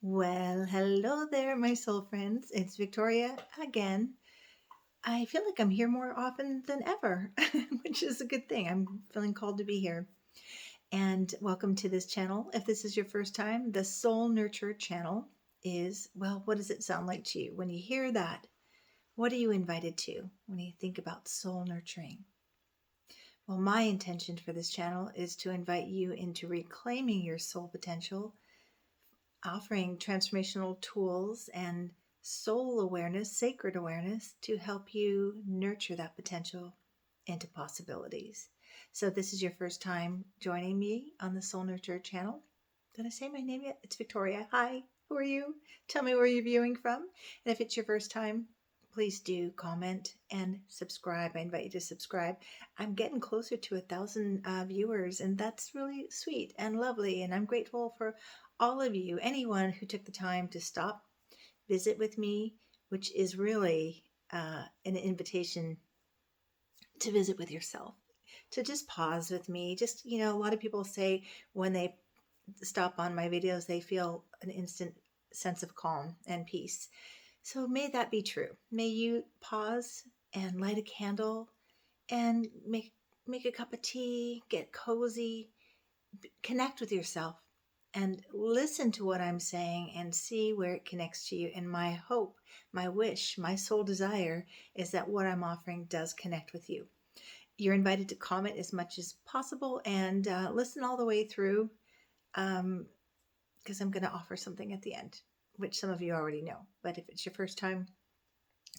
Well, hello there, my soul friends. It's Victoria again. I feel like I'm here more often than ever, which is a good thing. I'm feeling called to be here. And welcome to this channel. If this is your first time, the Soul Nurture channel is, well, what does it sound like to you? When you hear that, what are you invited to when you think about soul nurturing? Well, my intention for this channel is to invite you into reclaiming your soul potential, offering transformational tools and soul awareness, sacred awareness to help you nurture that potential into possibilities. So, this is your first time joining me on the Soul Nurture channel. Did I say my name yet? It's Victoria. Hi, who are you? Tell me where you're viewing from. And if it's your first time, please do comment and subscribe. I invite you to subscribe. I'm getting closer to 1,000 viewers, and that's really sweet and lovely. And I'm grateful for all of you, anyone who took the time to stop, visit with me, which is really an invitation to visit with yourself, to just pause with me. Just, a lot of people say when they stop on my videos, they feel an instant sense of calm and peace. So may that be true. May you pause and light a candle and make a cup of tea, get cozy, connect with yourself and listen to what I'm saying and see where it connects to you. And my hope, my wish, my soul desire is that what I'm offering does connect with you. You're invited to comment as much as possible and listen all the way through, because I'm going to offer something at the end, which some of you already know. But if it's your first time,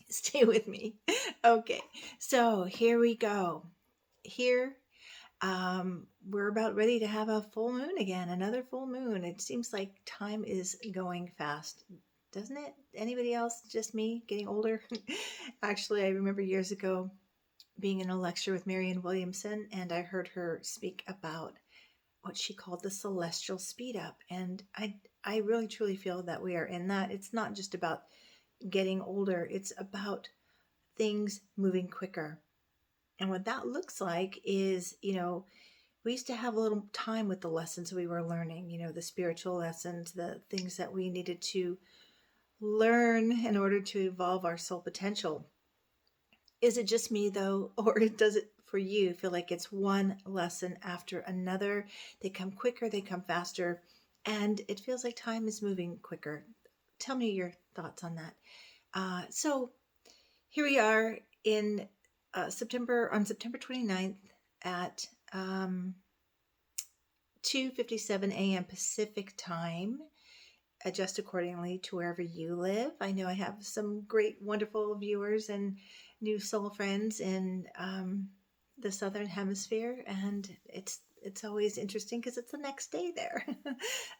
stay with me. Okay, so here we go. Here we're about ready to have a full moon again, another full moon. It seems like time is going fast, doesn't it? Anybody else? Just me getting older? Actually, I remember years ago being in a lecture with Marianne Williamson, and I heard her speak about what she called the celestial speed up. And I really truly feel that we are in that. It's not just about getting older, it's about things moving quicker. And what that looks like is, we used to have a little time with the lessons we were learning, the spiritual lessons, the things that we needed to learn in order to evolve our soul potential. Is it just me though, or does it for you feel like it's one lesson after another? They come quicker, they come faster, and it feels like time is moving quicker. Tell me your thoughts on that. So here we are in September 29th at 2:57 a.m. Pacific time. Adjust accordingly to wherever you live. I know I have some great, wonderful viewers and new soul friends in the Southern Hemisphere, and it's always interesting because it's the next day there.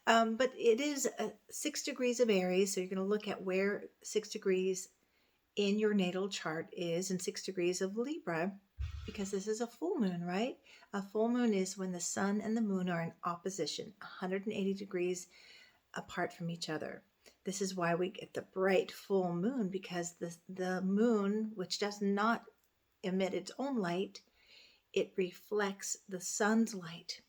But it is 6 degrees of Aries, so you're going to look at where 6 degrees in your natal chart is, and 6 degrees of Libra, because this is a full moon, right? A full moon is when the sun and the moon are in opposition, 180 degrees apart from each other. This is why we get the bright full moon, because the moon, which does not emit its own light, it reflects the sun's light.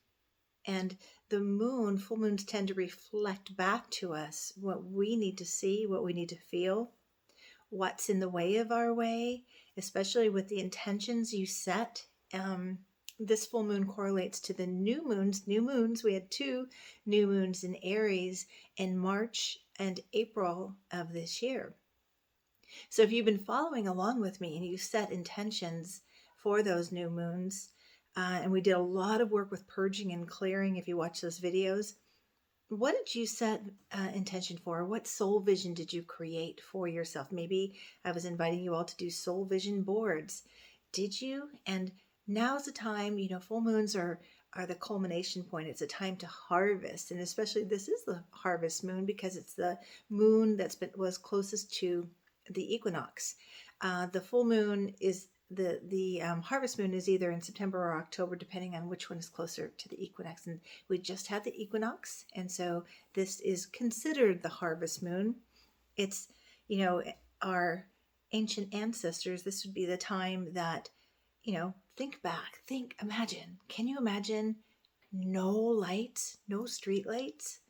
And the moon, full moons tend to reflect back to us what we need to see, what we need to feel, what's in the way of our way, especially with the intentions you set. This full moon correlates to the new moons. New moons, we had 2 new moons in Aries in March and April of this year. So if you've been following along with me and you set intentions for those new moons, and we did a lot of work with purging and clearing, if you watch those videos, what did you set intention for? What soul vision did you create for yourself? Maybe I was inviting you all to do soul vision boards. Did you? And now's the time, full moons are the culmination point. It's a time to harvest. And especially this is the harvest moon because it's the moon was closest to the equinox. The full moon is the harvest moon is either in September or October, depending on which one is closer to the equinox. And we just had the equinox, and so this is considered the harvest moon. It's, our ancient ancestors, this would be the time that, think back, imagine. Can you imagine no lights, no street lights?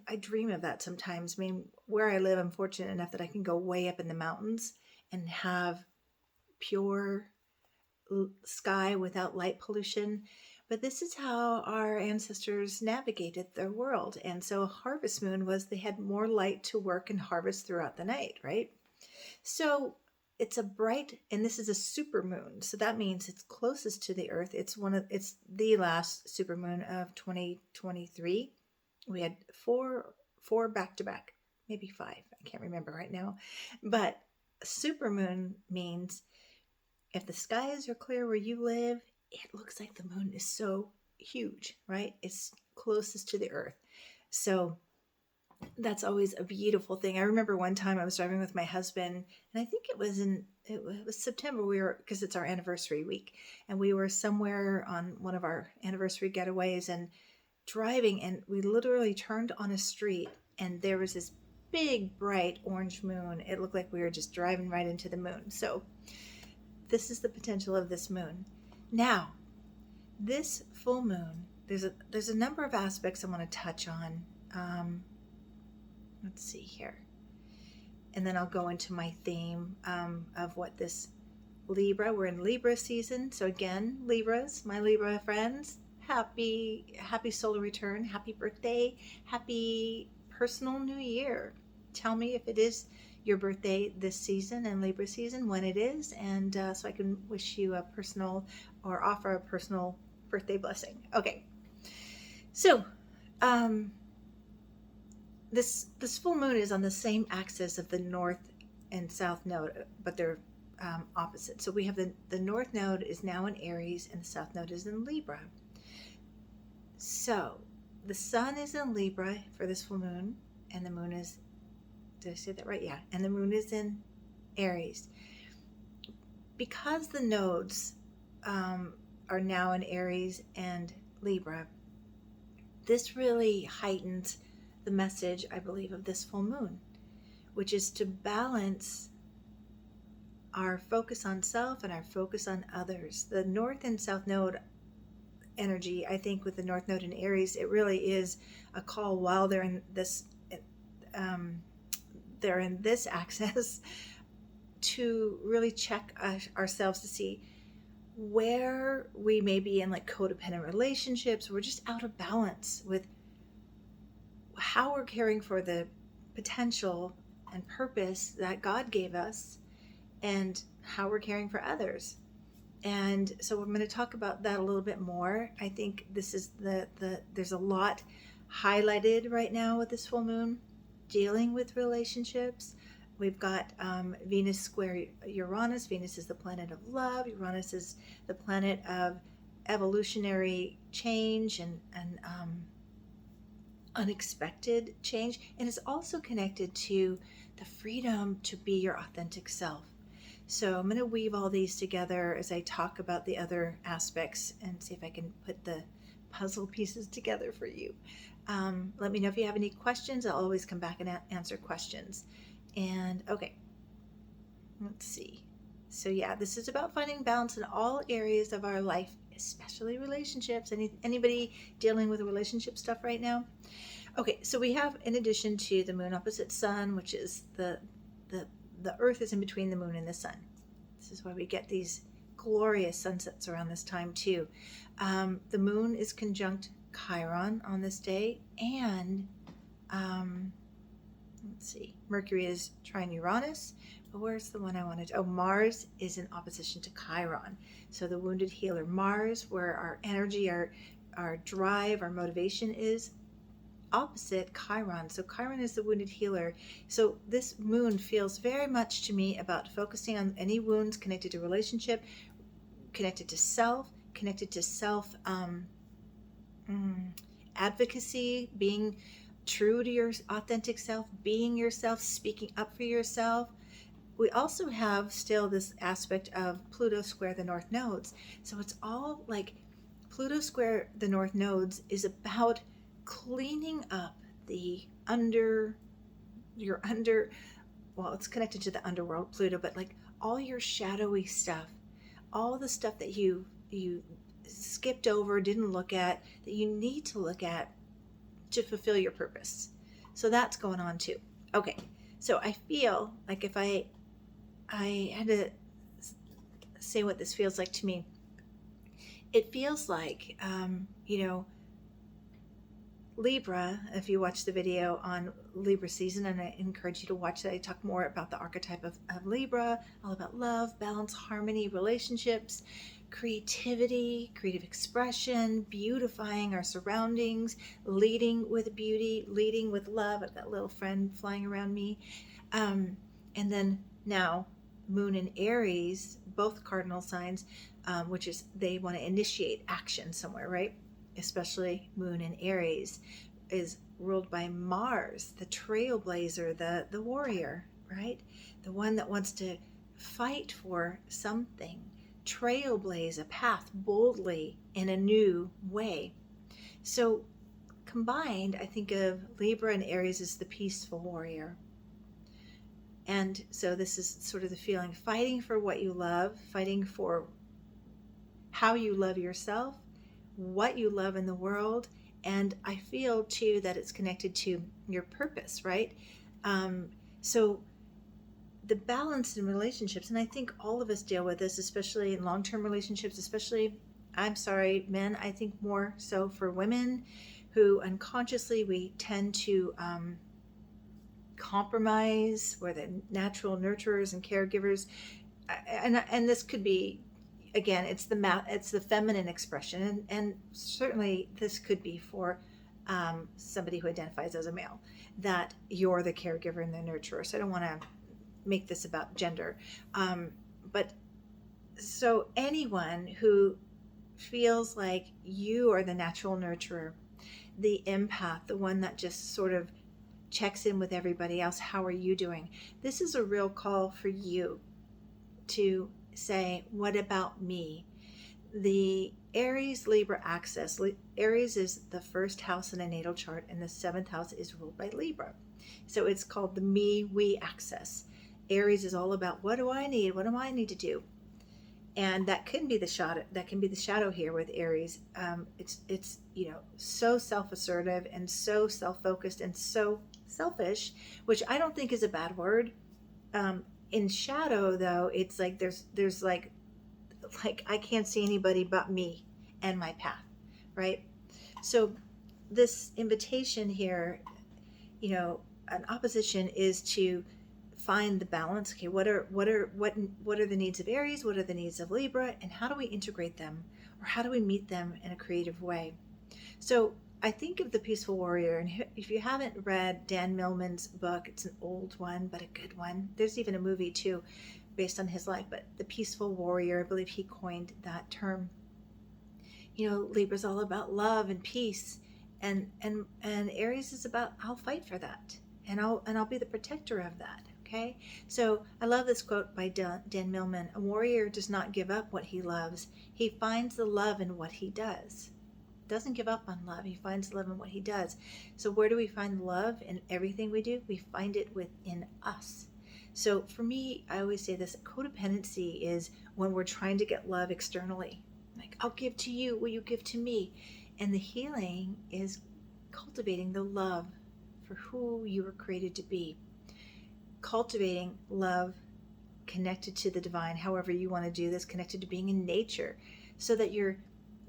I dream of that sometimes. I mean, where I live, I'm fortunate enough that I can go way up in the mountains and have pure sky without light pollution. But this is how our ancestors navigated their world. And so a harvest moon was they had more light to work and harvest throughout the night, right? So it's a bright, and this is a super moon. So that means it's closest to the earth. It's the last super moon of 2023. We had four back to back, maybe five. I can't remember right now. But super moon means if the skies are clear where you live, it looks like the moon is so huge, right? It's closest to the earth. So that's always a beautiful thing. I remember one time I was driving with my husband, and I think it was September. We were, because it's our anniversary week, and we were somewhere on one of our anniversary getaways and driving, and we literally turned on a street, and there was this big bright orange moon. It looked like we were just driving right into the moon. So this is the potential of this moon. Now, this full moon, there's a number of aspects I want to touch on. Let's see here. And then I'll go into my theme of what this we're in Libra season. So again, Libras, my Libra friends, happy solar return, happy birthday, happy personal new year. Tell me if it is your birthday this season and Libra season, when it is, and so I can wish you a personal or offer a personal birthday blessing. Okay. So, this full moon is on the same axis of the north and south node, but they're opposite. So we have the north node is now in Aries and the south node is in Libra. So the sun is in Libra for this full moon, and the moon is, did I say that right? Yeah. And the moon is in Aries. Because the nodes are now in Aries and Libra, this really heightens the message, I believe, of this full moon, which is to balance our focus on self and our focus on others. The north and south node energy, I think, with the north node in Aries, it really is a call while they're in this axis to really check ourselves to see where we may be in like codependent relationships. We're just out of balance with how we're caring for the potential and purpose that God gave us and how we're caring for others. And so I'm going to talk about that a little bit more. I think this is there's a lot highlighted right now with this full moon dealing with relationships. We've got Venus square Uranus. Venus is the planet of love. Uranus is the planet of evolutionary change and unexpected change. And it's also connected to the freedom to be your authentic self. So I'm going to weave all these together as I talk about the other aspects and see if I can put the puzzle pieces together for you. Let me know if you have any questions. I'll always come back and answer questions. And okay, let's see. So yeah, this is about finding balance in all areas of our life, especially relationships. Anybody dealing with relationship stuff right now? Okay, so we have, in addition to the moon opposite sun, which is the earth is in between the moon and the sun. This is why we get these glorious sunsets around this time too. The moon is conjunct Chiron on this day, and let's see, Mercury is trine Uranus, but where's the one I wanted? Oh, Mars is in opposition to Chiron. So the wounded healer Mars, where our energy, our drive, our motivation is, opposite Chiron. So Chiron is the wounded healer. So this moon feels very much to me about focusing on any wounds connected to relationship, connected to self advocacy, being true to your authentic self, being yourself, speaking up for yourself. We also have still this aspect of Pluto square the north nodes. So it's all like Pluto square the north nodes is about cleaning up well, it's connected to the underworld, Pluto, but like all your shadowy stuff, all the stuff that you skipped over, didn't look at, that you need to look at to fulfill your purpose. So that's going on too. Okay, so I feel like if I had to say what this feels like to me, it feels like, Libra, if you watch the video on Libra season, and I encourage you to watch that, I talk more about the archetype of Libra, all about love, balance, harmony, relationships, creativity, creative expression, beautifying our surroundings, leading with beauty, leading with love. I've got a little friend flying around me. And then now, Moon and Aries, both cardinal signs, which is they want to initiate action somewhere, right? Especially Moon and Aries, is ruled by Mars, the trailblazer, the warrior, right? The one that wants to fight for something, trailblaze a path boldly in a new way. So combined, I think of Libra and Aries as the peaceful warrior. And so this is sort of the feeling, fighting for what you love, fighting for how you love yourself, what you love in the world. And I feel too that it's connected to your purpose, right? So the balance in relationships, and I think all of us deal with this, especially in long-term relationships, especially, I'm sorry, men, I think more so for women who unconsciously we tend to compromise. We're the natural nurturers and caregivers. And this could be, again, it's the feminine expression, and certainly this could be for somebody who identifies as a male, that you're the caregiver and the nurturer. So I don't want to make this about gender, but so anyone who feels like you are the natural nurturer, the empath, the one that just sort of checks in with everybody else, how are you doing? This is a real call for you to say, what about me? The Aries Libra axis. Aries is the first house in a natal chart, and the seventh house is ruled by Libra. So it's called the me, we axis. Aries is all about, what do I need? What do I need to do? And that can be the shadow. That can be the shadow here with Aries. It's so self-assertive and so self-focused and so selfish, which I don't think is a bad word. In shadow, though, it's like there's like I can't see anybody but me and my path, right? So this invitation here, an opposition is to find the balance. Okay, what are the needs of Aries? What are the needs of Libra? And how do we integrate them, or how do we meet them in a creative way? So I think of the Peaceful Warrior, and if you haven't read Dan Millman's book, it's an old one, but a good one. There's even a movie too, based on his life. But the Peaceful Warrior, I believe he coined that term. Libra's all about love and peace, and Aries is about, I'll fight for that, and I'll be the protector of that. Okay, so I love this quote by Dan Millman. A warrior does not give up what he loves. He finds the love in what he does. Doesn't give up on love. He finds love in what he does. So where do we find love in everything we do? We find it within us. So for me, I always say this, codependency is when we're trying to get love externally. Like, I'll give to you, will you give to me? And the healing is cultivating the love for who you were created to be. Cultivating love connected to the divine, however you want to do this, connected to being in nature, so that you're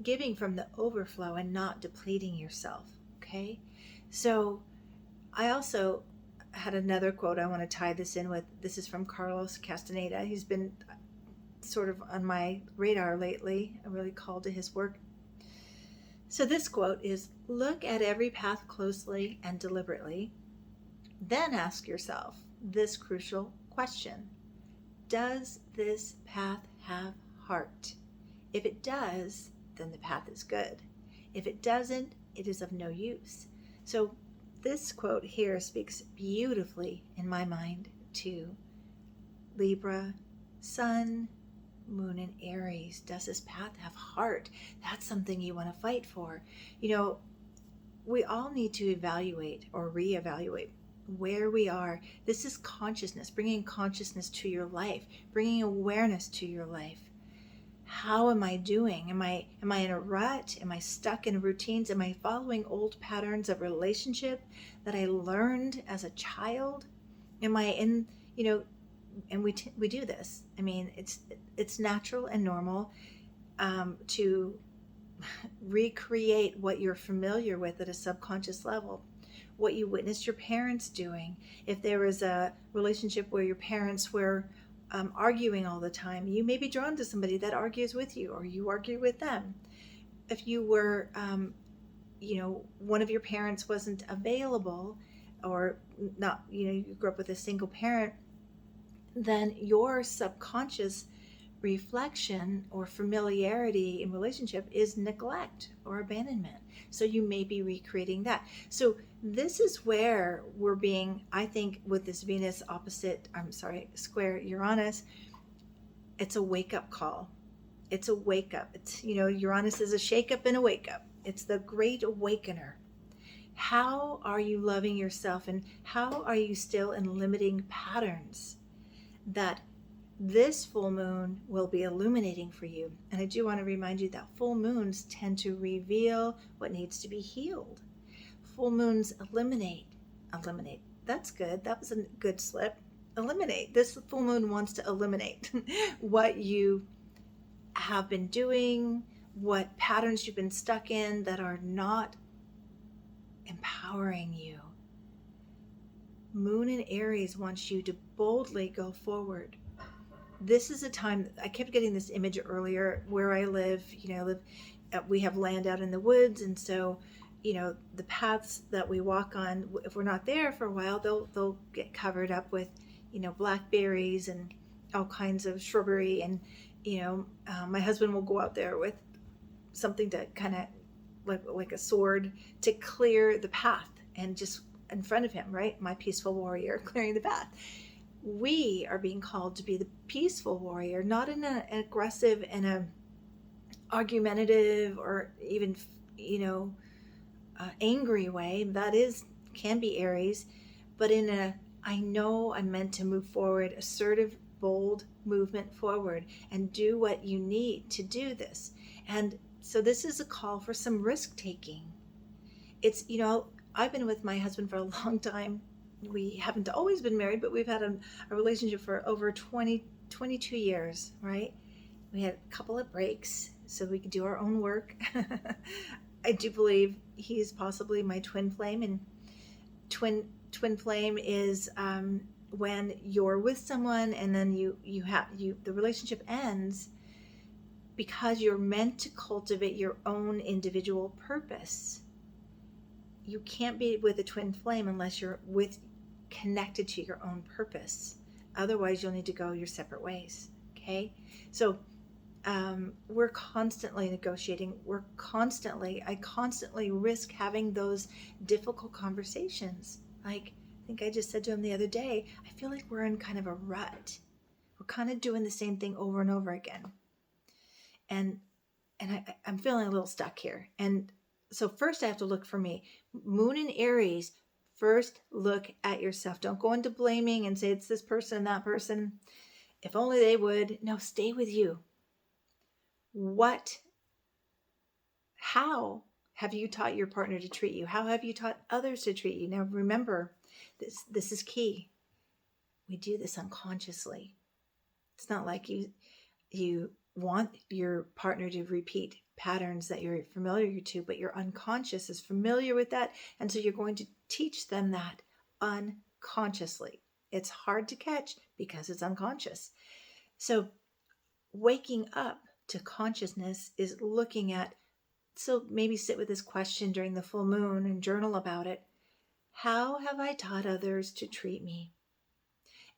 giving from the overflow and not depleting yourself. Okay, so I also had another quote I want to tie this in with. This is from Carlos Castaneda. He's been sort of on my radar lately. I'm really called to his work. So this quote is, look at every path closely and deliberately, then ask yourself this crucial question: does this path have heart? If it does, then the path is good. If it doesn't, it is of no use. So this quote here speaks beautifully, in my mind, to Libra, Sun, Moon, and Aries. Does this path have heart? That's something you want to fight for. We all need to evaluate or reevaluate where we are. This is consciousness, bringing consciousness to your life, bringing awareness to your life. How am I doing? Am I in a rut? Am I stuck in routines? Am I following old patterns of relationship that I learned as a child? Am I in, you know, and we do this. I mean, it's natural and normal to recreate what you're familiar with at a subconscious level, what you witnessed your parents doing. If there was a relationship where your parents were arguing all the time, you may be drawn to somebody that argues with you, or you argue with them. If you were, one of your parents wasn't available, or not, you grew up with a single parent, then your subconscious reflection or familiarity in relationship is neglect or abandonment. So you may be recreating that. So this is where we're being, I think, with this Venus square Uranus, it's a wake up call. It's a wake up. It's, Uranus is a shake up and a wake up. It's the great awakener. How are you loving yourself, and how are you still in limiting patterns that this full moon will be illuminating for you? And I do want to remind you that full moons tend to reveal what needs to be healed. Full moons eliminate. That's good. That was a good slip. Eliminate. This full moon wants to eliminate what you have been doing, what patterns you've been stuck in that are not empowering you. Moon in Aries wants you to boldly go forward. This is a time, I kept getting this image earlier where I live. We have land out in the woods, and so the paths that we walk on, if we're not there for a while, they'll get covered up with blackberries and all kinds of shrubbery, and my husband will go out there with something to kind of like a sword to clear the path, and just in front of him, right, my peaceful warrior clearing the path. We are being called to be the peaceful warrior, not in an aggressive and a argumentative or even angry way. That can be Aries, but in a, I know I'm meant to move forward, assertive, bold movement forward, and do what you need to do this. And so this is a call for some risk taking. It's, I've been with my husband for a long time. We haven't always been married, but we've had a relationship for over 22 years, right? We had a couple of breaks so we could do our own work. I do believe he's possibly my twin flame, and twin flame is when you're with someone and then the relationship ends because you're meant to cultivate your own individual purpose. You can't be with a twin flame unless you're connected to your own purpose. Otherwise, you'll need to go your separate ways. Okay? So we're constantly negotiating. I constantly risk having those difficult conversations. Like, I think I just said to him the other day, I feel like we're in kind of a rut. We're kind of doing the same thing over and over again. And I'm feeling a little stuck here. And so first I have to look for me. Moon in Aries, first look at yourself. Don't go into blaming and say it's this person, that person. If only they would. No, stay with you. How have you taught your partner to treat you? How have you taught others to treat you? Now remember, this is key. We do this unconsciously. It's not like you want your partner to repeat patterns that you're familiar to, but your unconscious is familiar with that, and so you're going to teach them that unconsciously. It's hard to catch because it's unconscious. So waking up to consciousness is looking at, so maybe sit with this question during the full moon and journal about it. How have I taught others to treat me?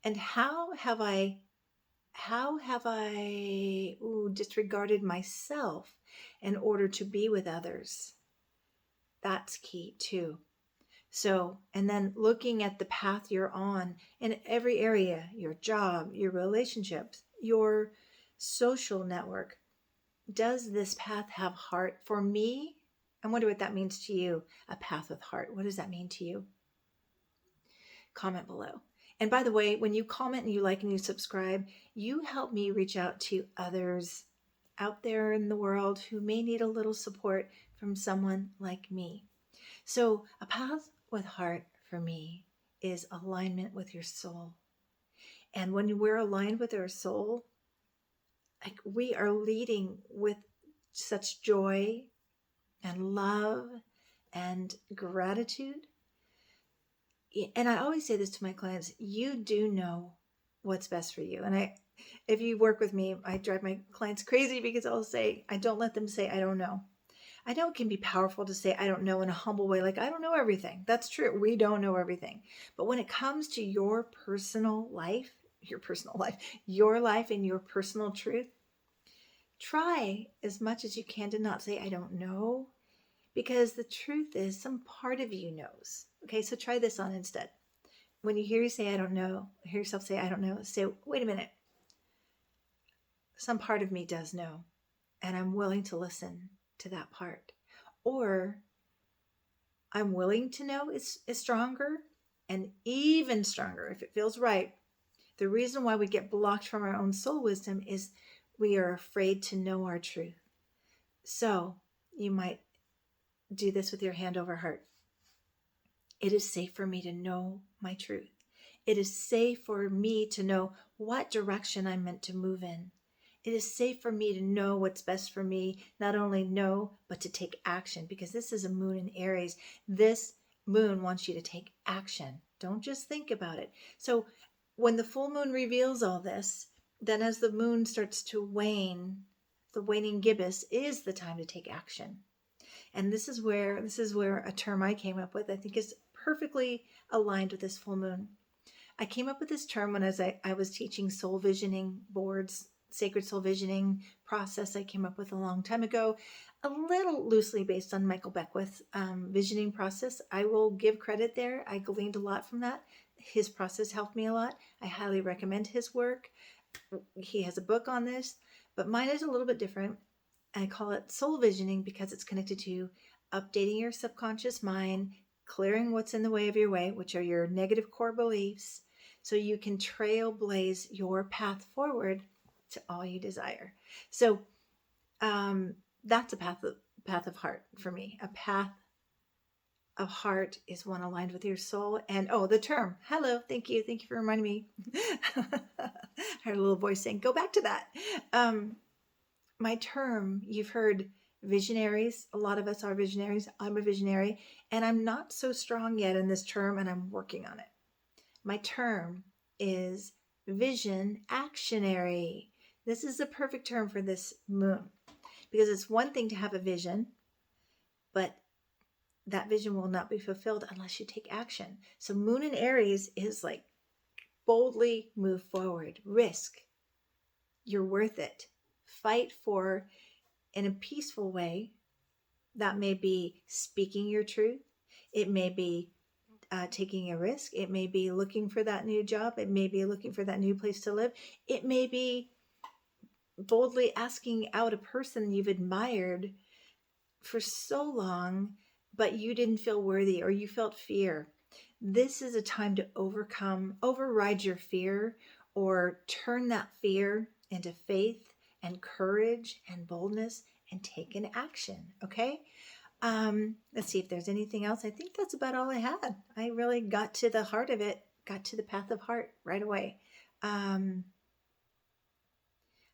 And how have I disregarded myself in order to be with others? That's key too. So, and then looking at the path you're on in every area, your job, your relationships, your social network. Does this path have heart? For me, I wonder what that means to you, a path with heart. What does that mean to you? Comment below. And by the way, when you comment and you like and you subscribe, you help me reach out to others out there in the world who may need a little support from someone like me. So, a path with heart for me is alignment with your soul. And when we're aligned with our soul, like we are leading with such joy and love and gratitude. And I always say this to my clients, you do know what's best for you. And if you work with me, I drive my clients crazy because I'll say, I don't let them say, I don't know. I know it can be powerful to say, I don't know, in a humble way. Like, I don't know everything. That's true. We don't know everything. But when it comes to your your life and your personal truth, try as much as you can to not say, I don't know, because the truth is some part of you knows. Okay, so try this on instead. When you hear you say, I don't know, hear yourself say, I don't know, say, wait a minute. Some part of me does know, and I'm willing to listen to that part. Or I'm willing to know is stronger, and even stronger if it feels right. The reason why we get blocked from our own soul wisdom is we are afraid to know our truth. So you might do this with your hand over heart. It is safe for me to know my truth. It is safe for me to know what direction I'm meant to move in. It is safe for me to know what's best for me, not only know, but to take action, because this is a moon in Aries. This moon wants you to take action. Don't just think about it. So when the full moon reveals all this, then as the moon starts to wane, the waning gibbous is the time to take action. And this is where a term I came up with, I think is perfectly aligned with this full moon. I came up with this term when I was teaching soul visioning boards, sacred soul visioning process I came up with a long time ago, a little loosely based on Michael Beckwith's visioning process. I will give credit there. I gleaned a lot from that. His process helped me a lot. I highly recommend his work. He has a book on this, but mine is a little bit different. I call it soul visioning because it's connected to updating your subconscious mind, clearing what's in the way of your way, which are your negative core beliefs, so you can trailblaze your path forward to all you desire. So that's a path of heart for me. A path of heart is one aligned with your soul. And the term, hello, thank you for reminding me. I heard a little voice saying, go back to that. My term, you've heard visionaries. A lot of us are visionaries. I'm a visionary, and I'm not so strong yet in this term, and I'm working on it. My term is vision actionary. This is the perfect term for this moon, because it's one thing to have a vision, but that vision will not be fulfilled unless you take action. So moon in Aries is like boldly move forward, risk. You're worth it. Fight for, in a peaceful way. That may be speaking your truth. It may be taking a risk. It may be looking for that new job. It may be looking for that new place to live. It may be boldly asking out a person you've admired for so long, but you didn't feel worthy or you felt fear. This is a time to override your fear, or turn that fear into faith and courage and boldness and take an action. Okay. Let's see if there's anything else. I think that's about all I had. I really got to the heart of it, got to the path of heart right away.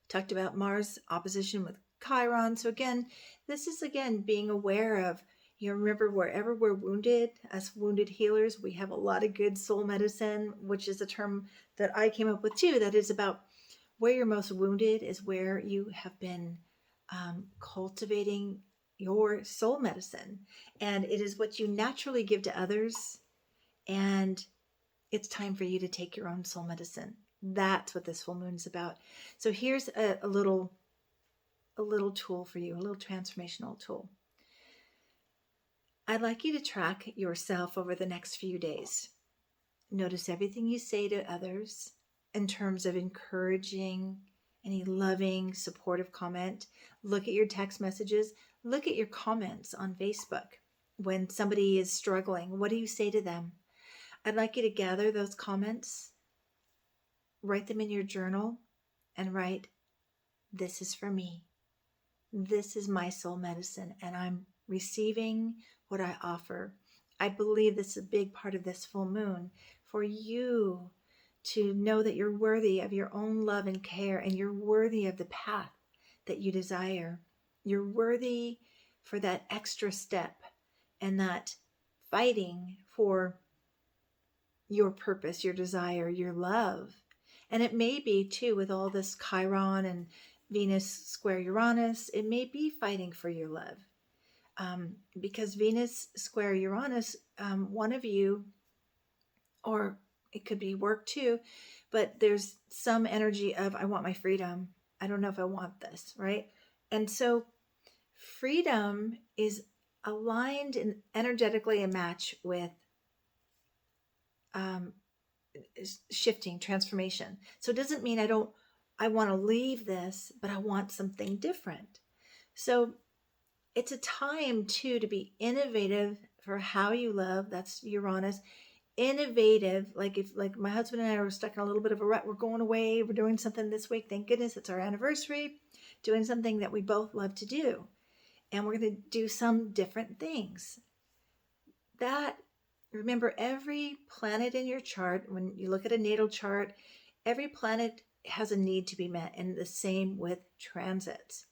Talked about Mars opposition with Chiron. So again, this is being aware of, remember, wherever we're wounded, as wounded healers, we have a lot of good soul medicine, which is a term that I came up with too, that is about where you're most wounded is where you have been cultivating your soul medicine. And it is what you naturally give to others. And it's time for you to take your own soul medicine. That's what this full moon is about. So here's a little tool for you, a little transformational tool. I'd like you to track yourself over the next few days. Notice everything you say to others in terms of encouraging, any loving, supportive comment. Look at your text messages. Look at your comments on Facebook. When somebody is struggling, what do you say to them? I'd like you to gather those comments, write them in your journal, and write, this is for me. This is my soul medicine, and I'm receiving what I offer. I believe this is a big part of this full moon for you to know that you're worthy of your own love and care, and you're worthy of the path that you desire. You're worthy for that extra step and that fighting for your purpose, your desire, your love. And it may be too, with all this Chiron and Venus square Uranus, it may be fighting for your love. Because Venus square Uranus, one of you, or it could be work too, but there's some energy of, I want my freedom. I don't know if I want this, right? And so freedom is aligned and energetically a match with um, shifting, transformation. So it doesn't mean I want to leave this, but I want something different. So it's a time too to be innovative for how you love. That's Uranus. Innovative, like my husband and I were stuck in a little bit of a rut. We're going away. We're doing something this week. Thank goodness it's our anniversary. Doing something that we both love to do, and we're going to do some different things. That Remember, every planet in your chart, when you look at a natal chart, every planet has a need to be met, and the same with transits.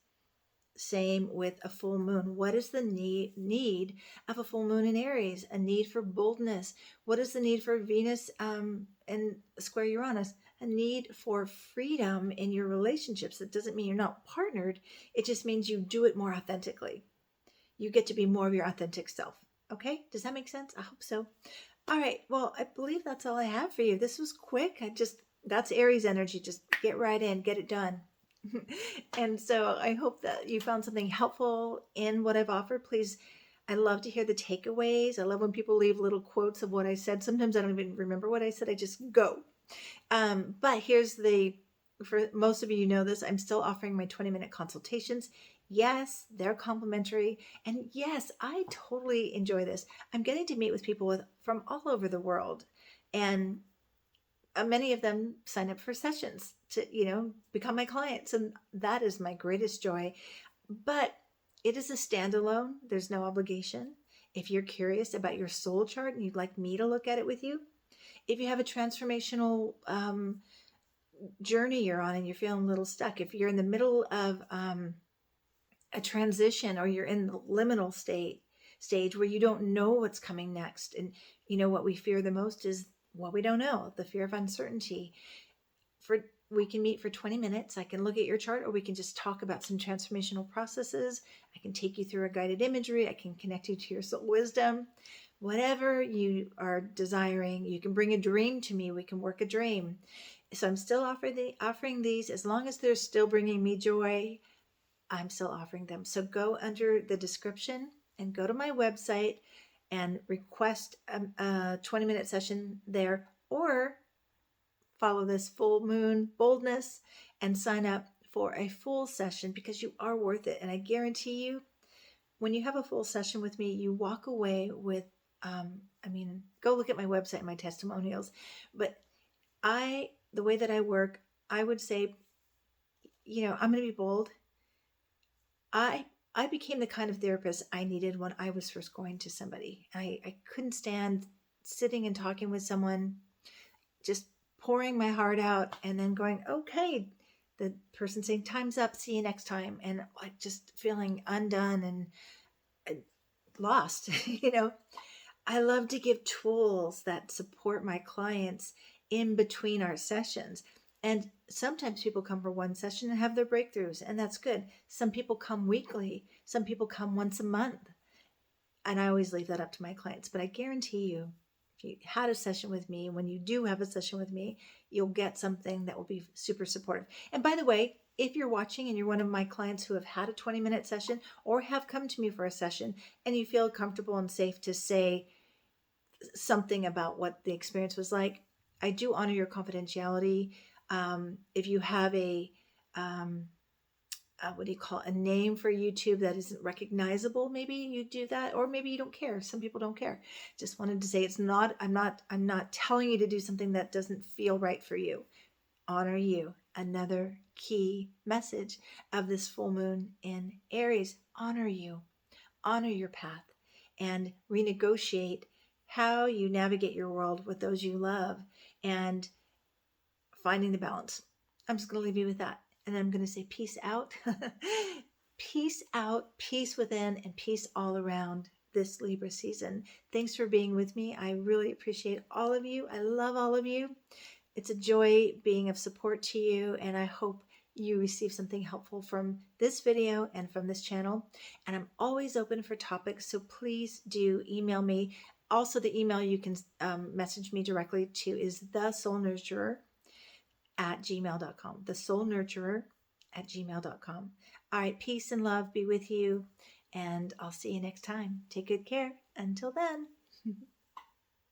Same with a full moon. What is the need of a full moon in Aries? A need for boldness. What is the need for Venus and square Uranus? A need for freedom in your relationships. That doesn't mean you're not partnered. It just means you do it more authentically. You get to be more of your authentic self. Okay? Does that make sense? I hope so. All right. Well, I believe that's all I have for you. This was quick. That's Aries energy. Just get right in, get it done. And so I hope that you found something helpful in what I've offered. Please, I love to hear the takeaways. I love when people leave little quotes of what I said. Sometimes I don't even remember what I said. I just go. But for most of you know this, I'm still offering my 20-minute consultations. Yes, they're complimentary. And yes, I totally enjoy this. I'm getting to meet with people from all over the world. And many of them sign up for sessions to become my clients, and that is my greatest joy. But it is a standalone. There's no obligation. If you're curious about your soul chart and you'd like me to look at it with you, if you have a transformational journey you're on and you're feeling a little stuck, if you're in the middle of a transition, or you're in the liminal stage where you don't know what's coming next, and what we fear the most is what we don't know, the fear of uncertainty. We can meet for 20 minutes. I can look at your chart, or we can just talk about some transformational processes. I can take you through a guided imagery. I can connect you to your soul wisdom. Whatever you are desiring, you can bring a dream to me. We can work a dream. So I'm still offering these. As long as they're still bringing me joy, I'm still offering them. So go under the description and go to my website and request a 20-minute session there, or follow this full moon boldness and sign up for a full session, because you are worth it. And I guarantee you, when you have a full session with me, you walk away with, go look at my website and my testimonials. But the way that I work, I would say, I'm going to be bold. I became the kind of therapist I needed when I was first going to somebody. I couldn't stand sitting and talking with someone, just pouring my heart out, and then going, okay, the person saying, time's up, see you next time. And like just feeling undone and lost. I love to give tools that support my clients in between our sessions. And sometimes people come for one session and have their breakthroughs, and that's good. Some people come weekly. Some people come once a month. And I always leave that up to my clients. But I guarantee you, if you had a session with me, when you do have a session with me, you'll get something that will be super supportive. And by the way, if you're watching and you're one of my clients who have had a 20-minute session or have come to me for a session, and you feel comfortable and safe to say something about what the experience was like, I do honor your confidentiality. If you have a name for YouTube that isn't recognizable, maybe you do that, or maybe you don't care. Some people don't care. Just wanted to say I'm not telling you to do something that doesn't feel right for you. honor you. Another key message of this full moon in Aries: honor you, honor your path, and renegotiate how you navigate your world with those you love and finding the balance. I'm just going to leave you with that. And I'm going to say peace out. Peace out, peace within, and peace all around this Libra season. Thanks for being with me. I really appreciate all of you. I love all of you. It's a joy being of support to you, and I hope you receive something helpful from this video and from this channel. And I'm always open for topics, so please do email me. Also, the email you can message me directly to is thesoulnurturer@gmail.com. Thesoulnurturer@gmail.com. All right, peace and love be with you, and I'll see you next time. Take good care. Until then.